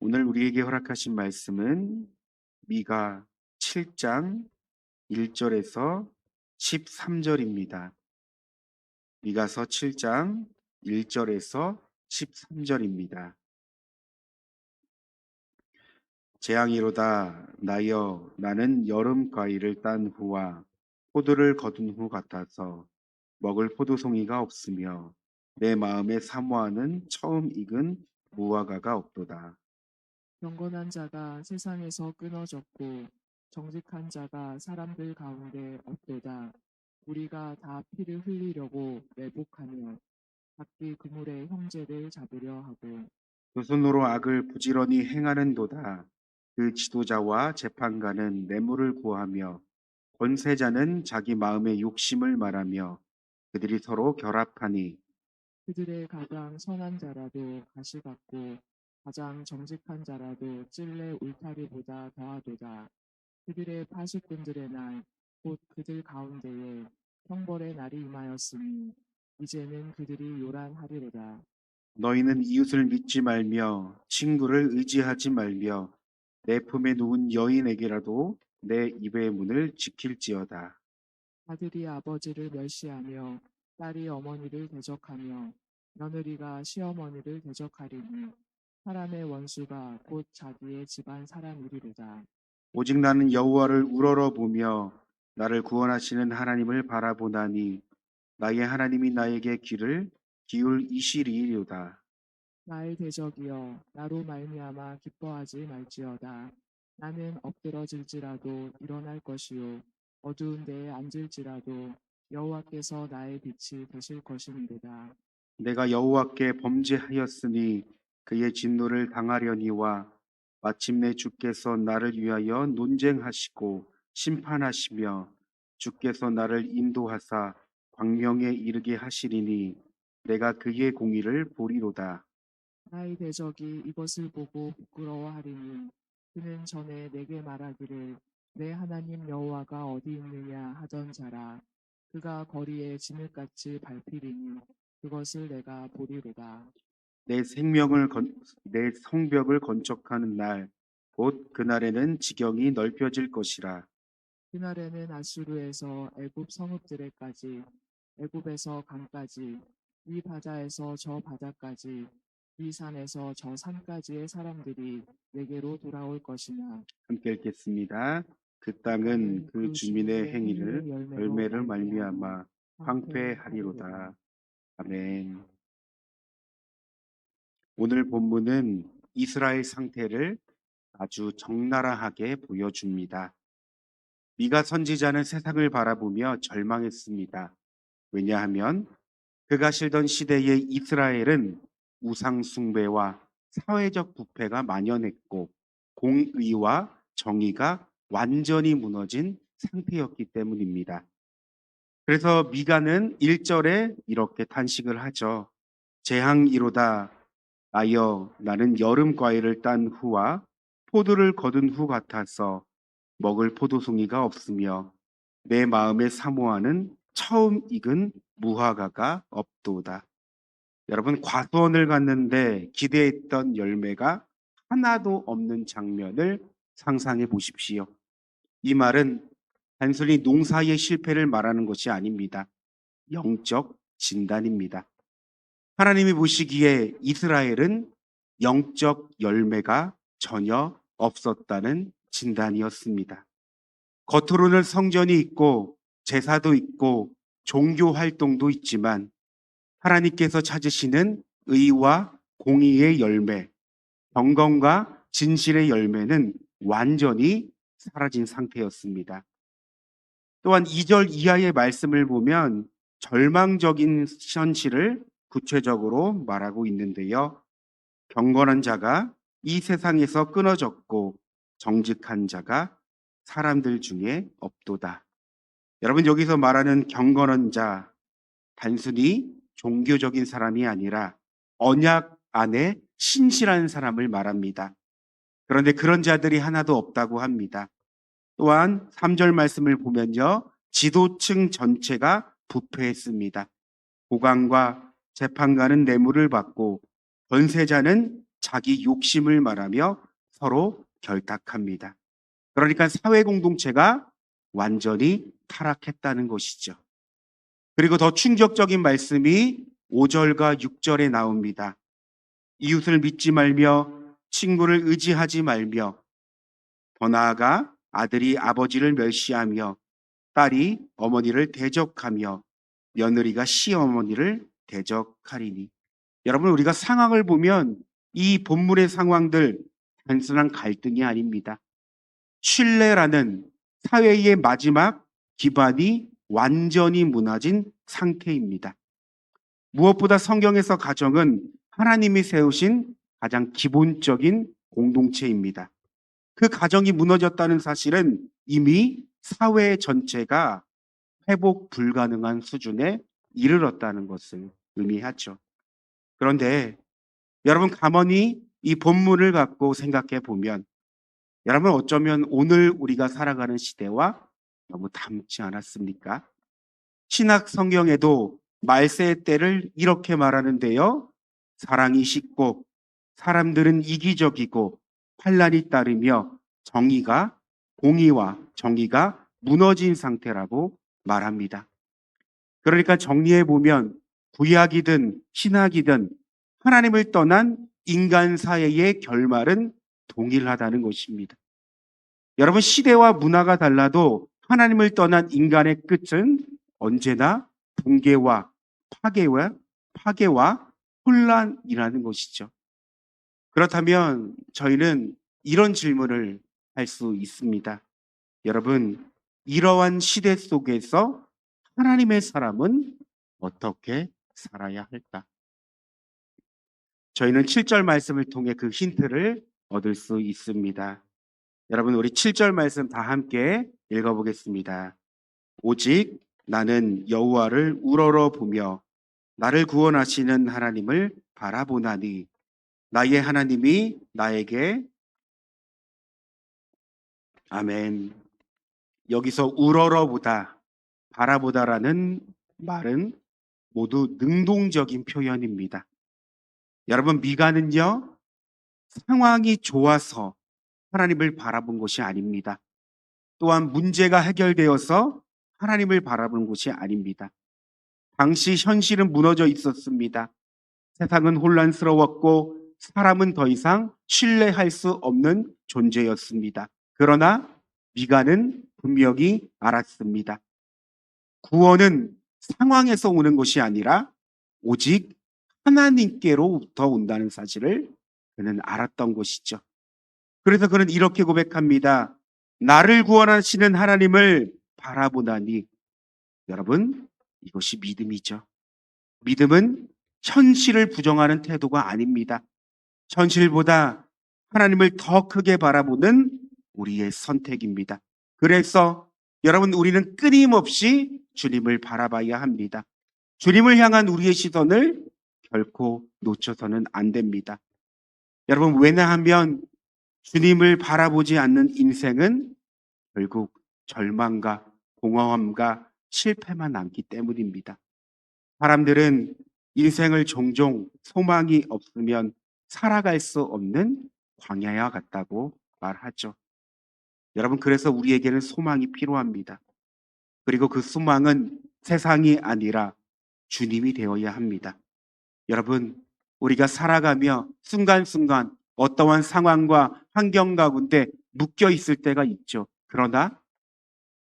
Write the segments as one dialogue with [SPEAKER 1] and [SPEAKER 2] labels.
[SPEAKER 1] 오늘 우리에게 허락하신 말씀은 미가 7장 1절에서 13절입니다. 미가서 7장 1절에서 13절입니다. 재앙이로다 나여 나는 여름 과일을 딴 후와 포도를 거둔 후 같아서 먹을 포도송이가 없으며 내 마음에 사모하는 처음 익은 무화과가 없도다.
[SPEAKER 2] 경건한 자가 세상에서 끊어졌고 정직한 자가 사람들 가운데 없도다. 우리가 다 피를 흘리려고 매복하며 각기 그물의 형제를 잡으려 하고
[SPEAKER 1] 두 손으로 악을 부지런히 행하는도다. 그 지도자와 재판관은 뇌물을 구하며 권세자는 자기 마음의 욕심을 말하며 그들이 서로 결합하니
[SPEAKER 2] 그들의 가장 선한 자라도 가시 같고 가장 정직한 자라도 찔레 울타리보다 더하도다. 그들의 파수꾼들의 날, 곧 그들 가운데에 형벌의 날이 임하였으니 이제는 그들이 요란하리로다.
[SPEAKER 1] 너희는 이웃을 믿지 말며 친구를 의지하지 말며 내 품에 누운 여인에게라도 내 입의 문을 지킬지어다.
[SPEAKER 2] 아들이 아버지를 멸시하며 딸이 어머니를 대적하며 며느리가 시어머니를 대적하리니 사람의 원수가 곧 자기의 집안 사람이리로다.
[SPEAKER 1] 오직 나는 여호와를 우러러 보며 나를 구원하시는 하나님을 바라보나니 나의 하나님이 나에게 귀를 기울이시리이로다.
[SPEAKER 2] 나의 대적이여 나로 말미암아 기뻐하지 말지어다. 나는 엎드러질지라도 일어날 것이요 어두운 데에 앉을지라도 여호와께서 나의 빛이 되실 것이니로다.
[SPEAKER 1] 내가 여호와께 범죄하였으니 그의 진노를 당하려니와 마침내 주께서 나를 위하여 논쟁하시고 심판하시며 주께서 나를 인도하사 광명에 이르게 하시리니 내가 그의 공의를 보리로다.
[SPEAKER 2] 나의 대적이 이것을 보고 부끄러워하리니 그는 전에 내게 말하기를 내 하나님 여호와가 어디 있느냐 하던 자라. 그가 거리에 진흙같이 밟히리니 그것을 내가 보리로다.
[SPEAKER 1] 내 성벽을 건축하는 날 곧 그날에는 지경이 넓혀질 것이라.
[SPEAKER 2] 그날에는 아수르에서 애굽 성읍들에까지, 애굽에서 강까지, 이 바다에서 저 바다까지, 이 산에서 저 산까지의 사람들이 내게로 돌아올 것이나
[SPEAKER 1] 함께 읽겠습니다. 그
[SPEAKER 2] 그
[SPEAKER 1] 땅은
[SPEAKER 2] 땅은
[SPEAKER 1] 그
[SPEAKER 2] 그
[SPEAKER 1] 주민의
[SPEAKER 2] 주민의
[SPEAKER 1] 행위를
[SPEAKER 2] 행위의 열매로
[SPEAKER 1] 열매를
[SPEAKER 2] 말미암아
[SPEAKER 1] 말미암아
[SPEAKER 2] 황폐하리로다.
[SPEAKER 1] 황폐하리로다. 아멘. 오늘 본문은 이스라엘 상태를 아주 적나라하게 보여줍니다. 미가 선지자는 세상을 바라보며 절망했습니다. 왜냐하면 그가 살던 시대의 이스라엘은 우상 숭배와 사회적 부패가 만연했고 공의와 정의가 완전히 무너진 상태였기 때문입니다. 그래서 미가는 1절에 이렇게 탄식을 하죠. 재앙이로다 나여 나는 여름 과일을 딴 후와 포도를 거둔 후 같아서 먹을 포도송이가 없으며 내 마음에 사모하는 처음 익은 무화과가 없도다. 여러분 과수원을 갔는데 기대했던 열매가 하나도 없는 장면을 상상해 보십시오. 이 말은 단순히 농사의 실패를 말하는 것이 아닙니다. 영적 진단입니다. 하나님이 보시기에 이스라엘은 영적 열매가 전혀 없었다는 진단이었습니다. 겉으로는 성전이 있고 제사도 있고 종교 활동도 있지만 하나님께서 찾으시는 의와 공의의 열매, 경건과 진실의 열매는 완전히 사라진 상태였습니다. 또한 2절 이하의 말씀을 보면 절망적인 현실을 구체적으로 말하고 있는데요. 경건한 자가 이 세상에서 끊어졌고 정직한 자가 사람들 중에 없도다. 여러분 여기서 말하는 경건한 자 단순히 종교적인 사람이 아니라 언약 안에 신실한 사람을 말합니다. 그런데 그런 자들이 하나도 없다고 합니다. 또한 3절 말씀을 보면요. 지도층 전체가 부패했습니다. 고관과 재판관은 뇌물을 받고 권세자는 자기 욕심을 말하며 서로 결탁합니다. 그러니까 사회 공동체가 완전히 타락했다는 것이죠. 그리고 더 충격적인 말씀이 5절과 6절에 나옵니다. 이웃을 믿지 말며 친구를 의지하지 말며 더 나아가 아들이 아버지를 멸시하며 딸이 어머니를 대적하며 며느리가 시어머니를 대적하리니. 여러분, 우리가 상황을 보면 이 본문의 상황들 단순한 갈등이 아닙니다. 신뢰라는 사회의 마지막 기반이 완전히 무너진 상태입니다. 무엇보다 성경에서 가정은 하나님이 세우신 가장 기본적인 공동체입니다. 그 가정이 무너졌다는 사실은 이미 사회 전체가 회복 불가능한 수준에 이르렀다는 것을 의미하죠. 그런데 여러분, 가만히 이 본문을 갖고 생각해 보면 여러분, 어쩌면 오늘 우리가 살아가는 시대와 너무 닮지 않았습니까? 신약 성경에도 말세의 때를 이렇게 말하는데요. 사랑이 식고 사람들은 이기적이고 환난이 따르며 공의와 정의가 무너진 상태라고 말합니다. 그러니까 정리해 보면 구약이든 신약이든 하나님을 떠난 인간 사회의 결말은 동일하다는 것입니다. 여러분, 시대와 문화가 달라도 하나님을 떠난 인간의 끝은 언제나 붕괴와 파괴와 혼란이라는 것이죠. 그렇다면 저희는 이런 질문을 할 수 있습니다. 여러분, 이러한 시대 속에서 하나님의 사람은 어떻게 살아야 할까? 저희는 7절 말씀을 통해 그 힌트를 얻을 수 있습니다. 여러분, 우리 7절 말씀 다 함께 읽어보겠습니다. 오직 나는 여호와를 우러러 보며 나를 구원하시는 하나님을 바라보나니 나의 하나님이 나에게 아멘. 여기서 우러러보다 바라보다라는 말은 모두 능동적인 표현입니다. 여러분, 미가는요, 상황이 좋아서 하나님을 바라본 것이 아닙니다. 또한 문제가 해결되어서 하나님을 바라보는 것이 아닙니다. 당시 현실은 무너져 있었습니다. 세상은 혼란스러웠고 사람은 더 이상 신뢰할 수 없는 존재였습니다. 그러나 미가는 분명히 알았습니다. 구원은 상황에서 오는 것이 아니라 오직 하나님께로부터 온다는 사실을 그는 알았던 것이죠. 그래서 그는 이렇게 고백합니다. 나를 구원하시는 하나님을 바라보다니. 여러분, 이것이 믿음이죠. 믿음은 현실을 부정하는 태도가 아닙니다. 현실보다 하나님을 더 크게 바라보는 우리의 선택입니다. 그래서 여러분, 우리는 끊임없이 주님을 바라봐야 합니다. 주님을 향한 우리의 시선을 결코 놓쳐서는 안 됩니다. 여러분, 왜냐하면 주님을 바라보지 않는 인생은 결국 절망과 공허함과 실패만 남기 때문입니다. 사람들은 인생을 종종 소망이 없으면 살아갈 수 없는 광야와 같다고 말하죠. 여러분, 그래서 우리에게는 소망이 필요합니다. 그리고 그 소망은 세상이 아니라 주님이 되어야 합니다. 여러분, 우리가 살아가며 순간순간 어떠한 상황과 환경 가운데 묶여 있을 때가 있죠. 그러나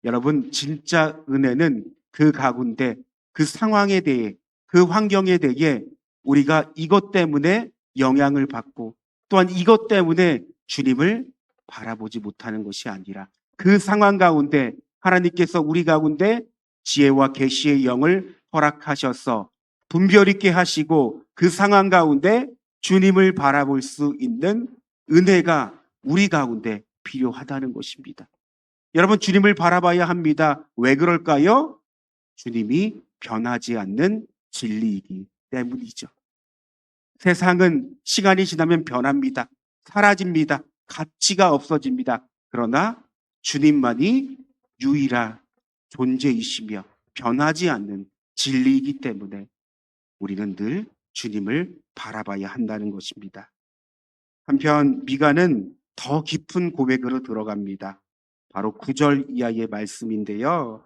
[SPEAKER 1] 여러분, 진짜 은혜는 그 가운데 그 상황에 대해 그 환경에 대해 우리가 이것 때문에 영향을 받고 또한 이것 때문에 주님을 바라보지 못하는 것이 아니라 그 상황 가운데 하나님께서 우리 가운데 지혜와 계시의 영을 허락하셔서 분별 있게 하시고 그 상황 가운데 주님을 바라볼 수 있는 은혜가 우리 가운데 필요하다는 것입니다. 여러분, 주님을 바라봐야 합니다. 왜 그럴까요? 주님이 변하지 않는 진리이기 때문이죠. 세상은 시간이 지나면 변합니다. 사라집니다. 가치가 없어집니다. 그러나 주님만이 유일한 존재이시며 변하지 않는 진리이기 때문에 우리는 늘 주님을 바라봐야 한다는 것입니다. 한편 미가는 더 깊은 고백으로 들어갑니다. 바로 9절 이하의 말씀인데요.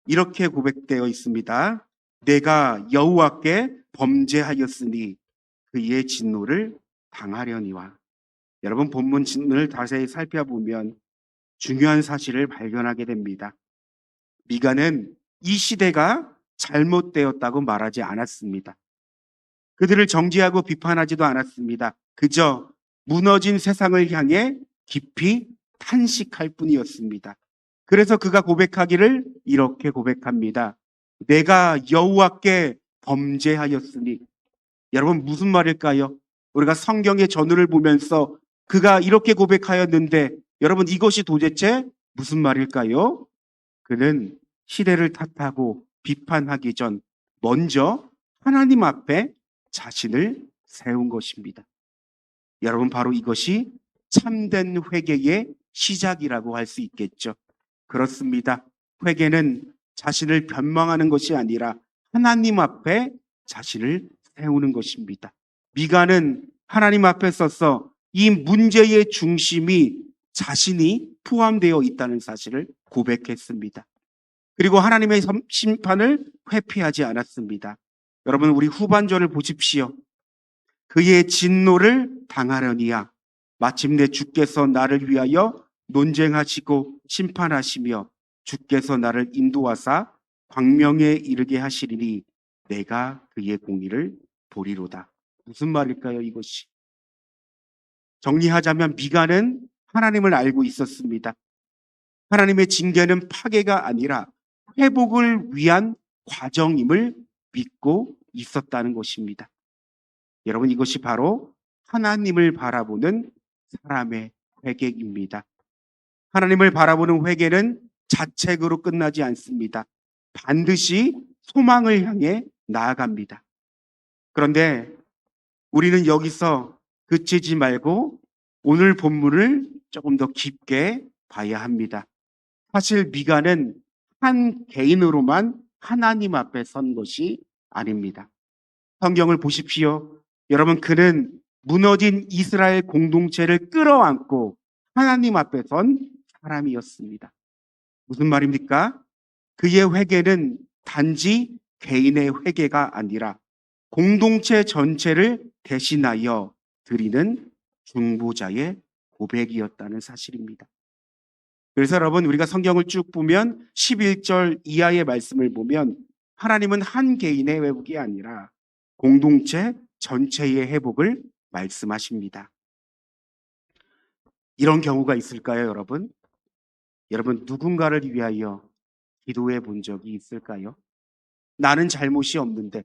[SPEAKER 1] 이렇게 고백되어 있습니다. 내가 여호와께 범죄하였으니 그의 진노를 당하려니와. 여러분 본문을 자세히 살펴보면 중요한 사실을 발견하게 됩니다. 미가는 이 시대가 잘못되었다고 말하지 않았습니다. 그들을 정죄하고 비판하지도 않았습니다. 그저 무너진 세상을 향해 깊이 탄식할 뿐이었습니다. 그래서 그가 고백하기를 이렇게 고백합니다. 내가 여호와께 범죄하였으니. 여러분 무슨 말일까요? 우리가 성경의 전후를 보면서 그가 이렇게 고백하였는데 여러분 이것이 도대체 무슨 말일까요? 그는 시대를 탓하고 비판하기 전 먼저 하나님 앞에 자신을 세운 것입니다. 여러분 바로 이것이 참된 회개의 시작이라고 할 수 있겠죠. 그렇습니다. 회개는 자신을 변망하는 것이 아니라 하나님 앞에 자신을 세우는 것입니다. 미가는 하나님 앞에 서서 이 문제의 중심이 자신이 포함되어 있다는 사실을 고백했습니다. 그리고 하나님의 심판을 회피하지 않았습니다. 여러분 우리 후반절을 보십시오. 그의 진노를 당하려니야 마침내 주께서 나를 위하여 논쟁하시고 심판하시며 주께서 나를 인도하사 광명에 이르게 하시리니 내가 그의 공의를 보리로다. 무슨 말일까요 이것이? 정리하자면 미가는 하나님을 알고 있었습니다. 하나님의 징계는 파괴가 아니라 회복을 위한 과정임을 믿고 있었다는 것입니다. 여러분 이것이 바로 하나님을 바라보는 사람의 회개입니다. 하나님을 바라보는 회개는 자책으로 끝나지 않습니다. 반드시 소망을 향해 나아갑니다. 그런데 우리는 여기서 그치지 말고 오늘 본문을 조금 더 깊게 봐야 합니다. 사실 미가는 한 개인으로만 하나님 앞에 선 것이 아닙니다. 성경을 보십시오. 여러분 그는 무너진 이스라엘 공동체를 끌어안고 하나님 앞에 선 사람이었습니다. 무슨 말입니까? 그의 회개는 단지 개인의 회개가 아니라 공동체 전체를 대신하여 드리는 중보자의 고백이었다는 사실입니다. 그래서 여러분 우리가 성경을 쭉 보면 11절 이하의 말씀을 보면 하나님은 한 개인의 회복이 아니라 공동체 전체의 회복을 말씀하십니다. 이런 경우가 있을까요, 여러분? 여러분 누군가를 위하여 기도해 본 적이 있을까요? 나는 잘못이 없는데,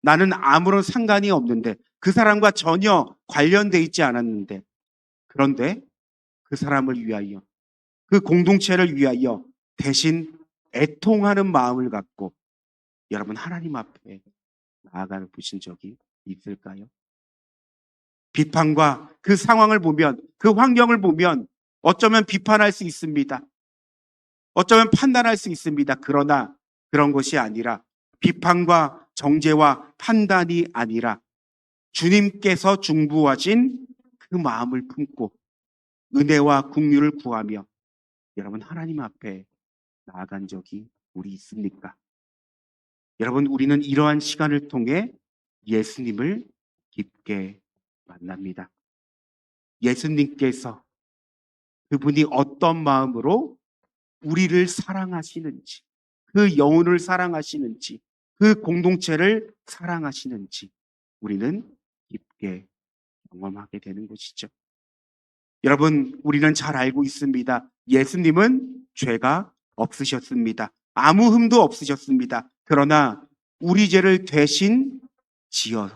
[SPEAKER 1] 나는 아무런 상관이 없는데, 그 사람과 전혀 관련돼 있지 않았는데, 그런데 그 사람을 위하여, 그 공동체를 위하여 대신 애통하는 마음을 갖고 여러분 하나님 앞에 나아가 보신 적이 있을까요? 비판과 그 상황을 보면, 그 환경을 보면 어쩌면 비판할 수 있습니다. 어쩌면 판단할 수 있습니다. 그러나 그런 것이 아니라 비판과 정죄와 판단이 아니라 주님께서 중보하신 그 마음을 품고 은혜와 긍휼을 구하며 여러분 하나님 앞에 나아간 적이 우리 있습니까? 여러분 우리는 이러한 시간을 통해 예수님을 깊게 만납니다. 예수님께서 그분이 어떤 마음으로 우리를 사랑하시는지, 그 영혼을 사랑하시는지, 그 공동체를 사랑하시는지 우리는 깊게 경험하게 되는 것이죠. 여러분 우리는 잘 알고 있습니다. 예수님은 죄가 없으셨습니다. 아무 흠도 없으셨습니다. 그러나 우리 죄를 대신 지어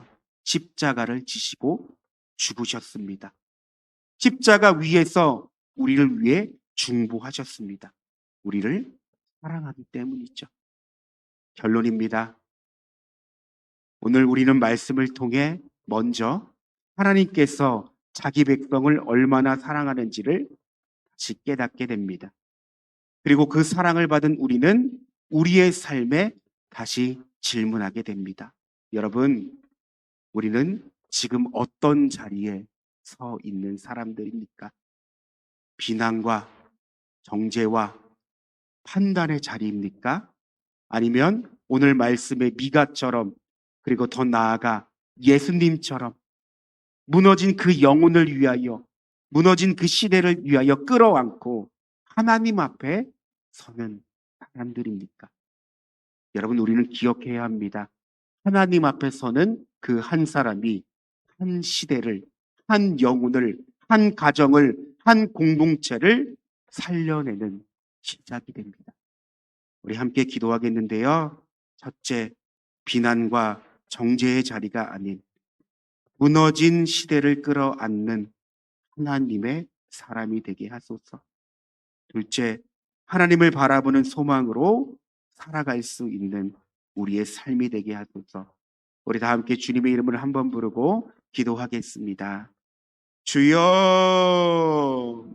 [SPEAKER 1] 십자가를 지시고 죽으셨습니다. 십자가 위에서 우리를 위해 중보하셨습니다. 우리를 사랑하기 때문이죠. 결론입니다. 오늘 우리는 말씀을 통해 먼저 하나님께서 자기 백성을 얼마나 사랑하는지를 다시 깨닫게 됩니다. 그리고 그 사랑을 받은 우리는 우리의 삶에 다시 질문하게 됩니다. 여러분, 우리는 지금 어떤 자리에 서 있는 사람들입니까? 비난과 정죄와 판단의 자리입니까? 아니면 오늘 말씀의 미가처럼, 그리고 더 나아가 예수님처럼 무너진 그 영혼을 위하여, 무너진 그 시대를 위하여 끌어안고 하나님 앞에 서는 사람들입니까? 여러분, 우리는 기억해야 합니다. 하나님 앞에 서는 그 한 사람이 한 시대를, 한 영혼을, 한 가정을, 한 공동체를 살려내는 시작이 됩니다. 우리 함께 기도하겠는데요. 첫째, 비난과 정죄의 자리가 아닌 무너진 시대를 끌어안는 하나님의 사람이 되게 하소서. 둘째, 하나님을 바라보는 소망으로 살아갈 수 있는 우리의 삶이 되게 하소서. 우리 다 함께 주님의 이름을 한번 부르고 기도하겠습니다. 주여,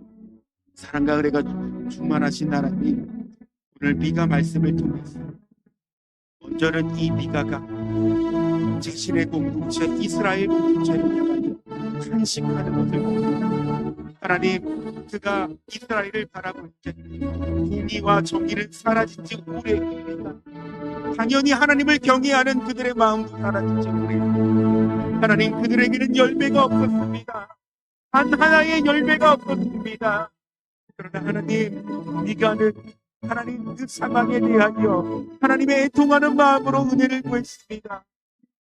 [SPEAKER 1] 사랑과 은혜가 충만하신 하나님, 오늘 미가 말씀을 통해서 먼저는 이 미가가 자신의 공동체, 이스라엘 공동체를 향하여 탄식하는 것을 봅니다. 하나님, 그가 이스라엘을 바라볼 때 공의와 정의는 사라진 지 오래입니다. 당연히 하나님을 경외하는 그들의 마음도 사라진 지 오래입니다. 하나님, 그들에게는 열매가 없었습니다. 단 하나의 열매가 없었습니다. 그러나 하나님, 미가는 하나님 그 상황에 대하여 하나님의 애통하는 마음으로 은혜를 구했습니다.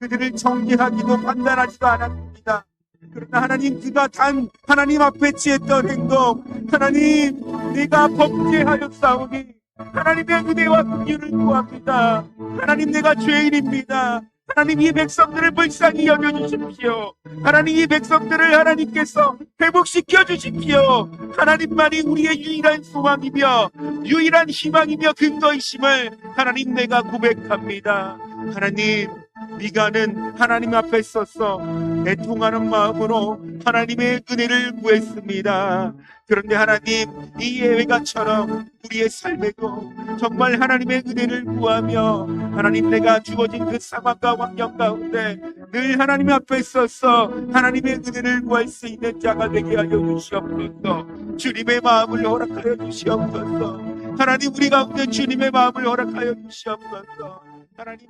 [SPEAKER 1] 그들을 정죄하기도 판단하지도 않았습니다. 그러나 하나님, 그가 단 하나님 앞에 취했던 행동, 하나님, 내가 범죄하였사오니 하나님의 은혜와 긍휼을 구합니다. 하나님, 내가 죄인입니다. 하나님, 이 백성들을 불쌍히 여겨주십시오. 하나님, 이 백성들을 하나님께서 회복시켜 주십시오. 하나님만이 우리의 유일한 소망이며 유일한 희망이며 근거이심을 하나님, 내가 고백합니다. 하나님, 미가는 하나님 앞에 서서 애통하는 마음으로 하나님의 은혜를 구했습니다. 그런데 하나님, 이 예외가처럼 우리의 삶에도 정말 하나님의 은혜를 구하며 하나님, 내가 주어진 그 상황과 환경 가운데 늘 하나님 앞에 서서 하나님의 은혜를 구할 수 있는 자가 되게 하여 주시옵소서. 주님의 마음을 허락하여 주시옵소서. 하나님, 우리 가운데 주님의 마음을 허락하여 주시옵소서. 하나님,